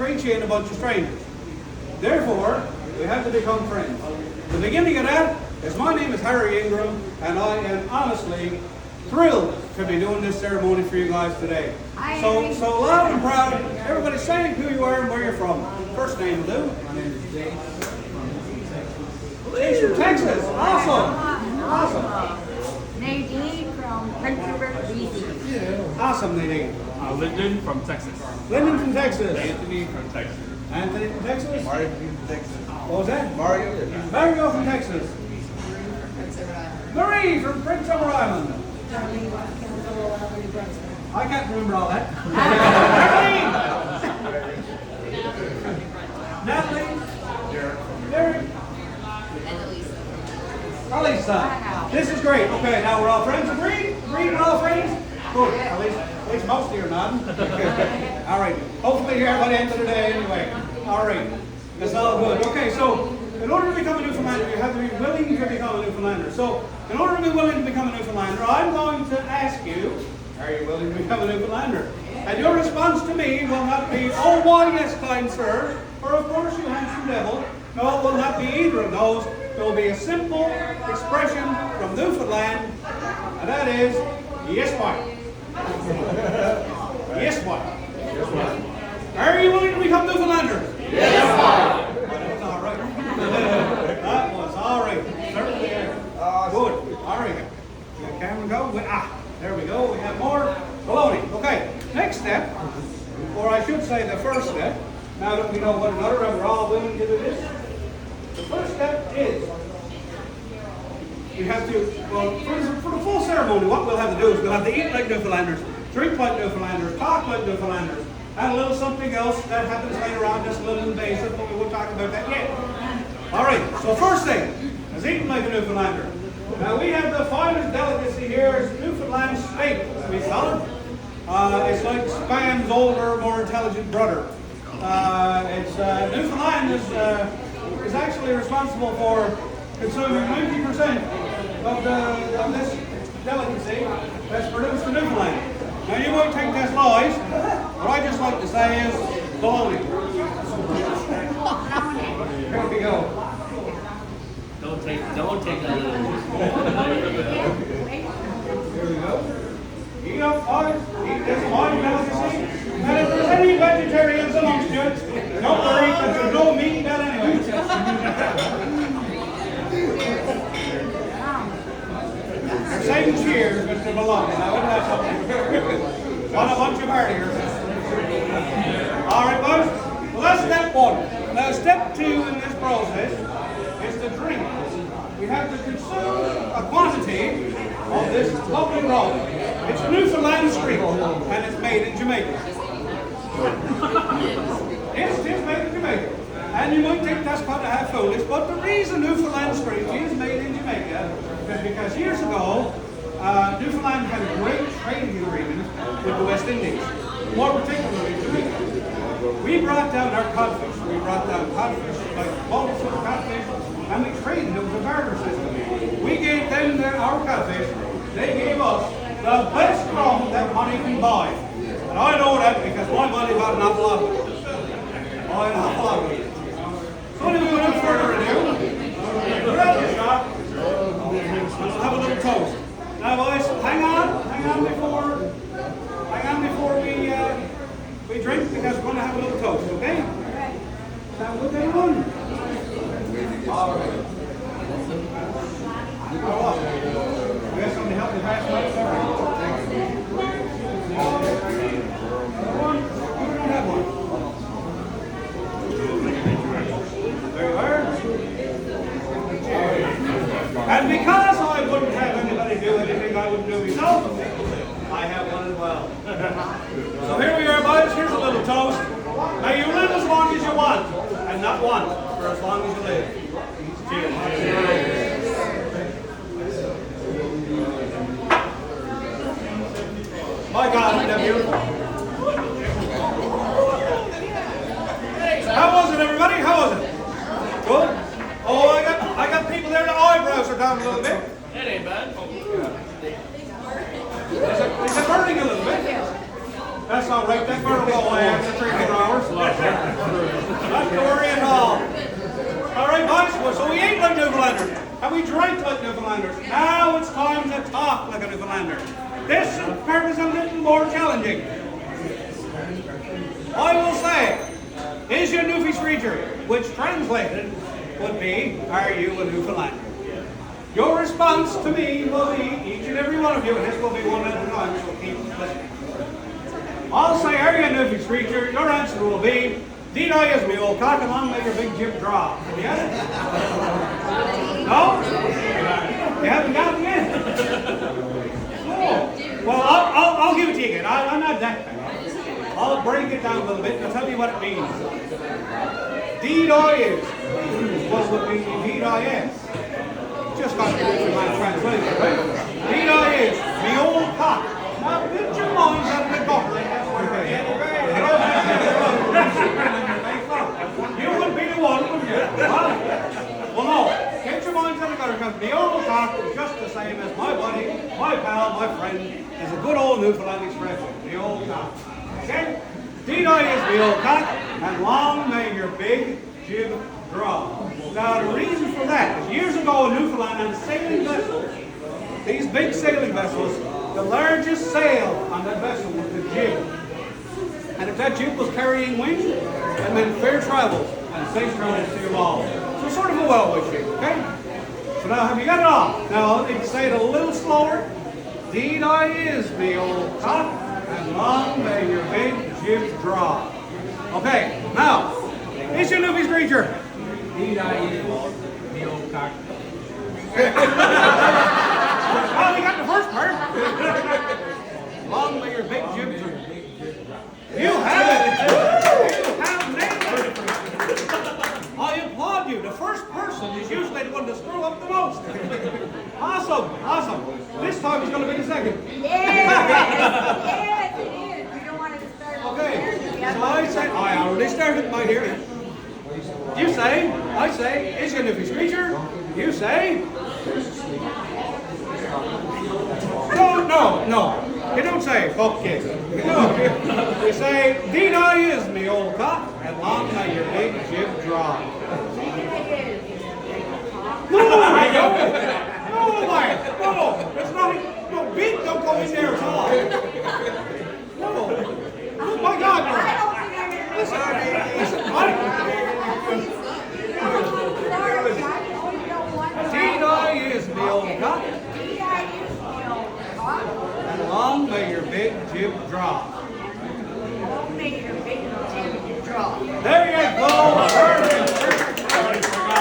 Screeched and a bunch of strangers. Therefore, we have to become friends. The beginning of that is my name is Harry Ingram, and I am honestly thrilled to be doing this ceremony for you guys today. So loud and proud, everybody say who you are and where you're from. First name, Lou. My name is Jay. Jay's from Texas. Awesome. Nadine from Krause-Chivers. Awesome, Nadine. Lyndon from Texas. Lyndon from Texas. Anthony from Texas. Anthony from Texas. Mario from Texas. What was that? Mario from Texas. Marie from Prince Edward Island. I can't remember all that. Natalie. Derek. Alisa. This is great. Okay, now we're all friends. Agreed? Agreed, we're all friends? Good. At least most of you are not. All right. Hopefully you're here by the end of the day anyway. All right. That's all good. Okay, so in order to become a Newfoundlander, you have to be willing to become a Newfoundlander. So in order to be willing to become a Newfoundlander, I'm going to ask you, are you willing to become a Newfoundlander? And your response to me will not be, oh, why, yes, kind sir, or of course, you handsome devil. No, it will not be either of those. It will be a simple expression from Newfoundland, and that is, yes, why. Yes, why. Are you willing to become Newfoundlanders? Yes, why. That was all right. That was all right. Certainly is. Good. All right. The camera go. There we go. We have more baloney. Okay. Next step, or I should say the first step, now that we know one another and we're all willing to do this, the first step is you have to, well, for the full ceremony, what we'll have to do is we'll have to eat like Newfoundlanders, drink like Newfoundlanders, talk like Newfoundlanders, and a little something else that happens later on, just a little invasive, but we won't talk about that yet. All right, so first thing is eating like a Newfoundlander. Now we have the finest delicacy here is Newfoundland steak, we call it. It's like Spam's older, more intelligent brother. Newfoundland is actually responsible for consuming 90% of this delicacy that's produced in Newfoundland. Now you might think that's lies. What I just like to say is baloney. Here we go. Don't take that. Here we go. Eat up, boys. Eat this wine delicacy. And if there's any vegetarians amongst you, don't worry, because there's no meat in that anyway. They're saying cheers, Mr. Maloney. Now, isn't that something? What a bunch of partiers. All right, boys. Well, that's step one. Now, step two in this process is to drink. We have to consume a quantity of this lovely rum. It's Newfoundland Screeched, and it's made in Jamaica. It's made in Jamaica. And you might think that's kind of half foolish, but the reason Newfoundland Screeched is made in Jamaica is because years ago, Newfoundland had a great trading agreement with the West Indies, more particularly Jamaica. We brought down our codfish. We brought down codfish, like boats of codfish, and we traded them with the barter system. We gave them our codfish. They gave us the best rum that money can buy. And I know that because my money got an awful lot of it. An awful lot of it. So anyway, without further ado, we're at the shop. We'll have a little toast. Now boys, hang on before we drink, because we're going to have a little toast, okay? Now look everyone. All right. We have somebody help me pass the mic. One. You don't have one. There you are. And because I wouldn't have anybody do anything I wouldn't do myself, I have one as well. So here we are, boys. Here's a little toast. May you live as long as you want, and not want for as long as you live. Cheers. My God, isn't that beautiful? How was it, everybody? How was it? Good? Oh, I got people there, the eyebrows are down a little bit. It ain't bad. Is it burning a little bit? That's all right. That burn will go away after 3 or 4 hours. we drank like Newfoundlanders. Now it's time to talk like a Newfoundlander. This part is a little more challenging. I will say, is you a Newfie Screecher? Which translated would be, are you a Newfoundlander? Your response to me will be, each and every one of you, and this will be one at a time, so keep listening. I'll say, are you a Newfie Screecher? Your answer will be, Deed I is me old cock, and long may your big jib drop. Have you had it? No? You haven't got it yet? Oh. Well, I'll give it to you again. I'm not that bad. I'll break it down a little bit and I'll tell you what it means. Deed I is. What would be deed I is? Just got to do it in my translation, right? Deed I is. Me old cock. Now, get your minds out of the gutter. You wouldn't be the one, would you? Huh? Well, no. Get your minds out of the gutter because the old cock is just the same as my buddy, my pal, my friend. Is a good old Newfoundland expression. The old cock. Okay? Deed I is the old cock, and long may your big jib draw. Now, the reason for that is years ago in Newfoundland on sailing vessels, these big sailing vessels, the largest sail on that vessel was the jib. And if that jib was carrying wind, that meant fair travels and safe travels to you all. So sort of a well-wishing, okay? So now, have you got it all? Now, you can say it a little slower. Deed I is me old cock, and long may your big jib draw. Okay, now, is your Newfie Screecher? Deed I is me old cock. Well, you got the first part. Long may your big jib draw. You have it! You have nailed it! I applaud you. The first person is usually the one to screw up the most. Awesome, awesome. This time it's going to be the second. Yes, it is. We don't want it to start over Okay, there. so I say, I already started my dear. You say, I say, is your Newfie Screecher? You say, no. You don't say, fuck kids. No, you say, Deed I is me old cock, and long may your big jib draw. No, wife, no, it's not, no, beat don't go in there at all. No, oh my God, no. Listen, Deed I is me old cock, and long may your big jib draw.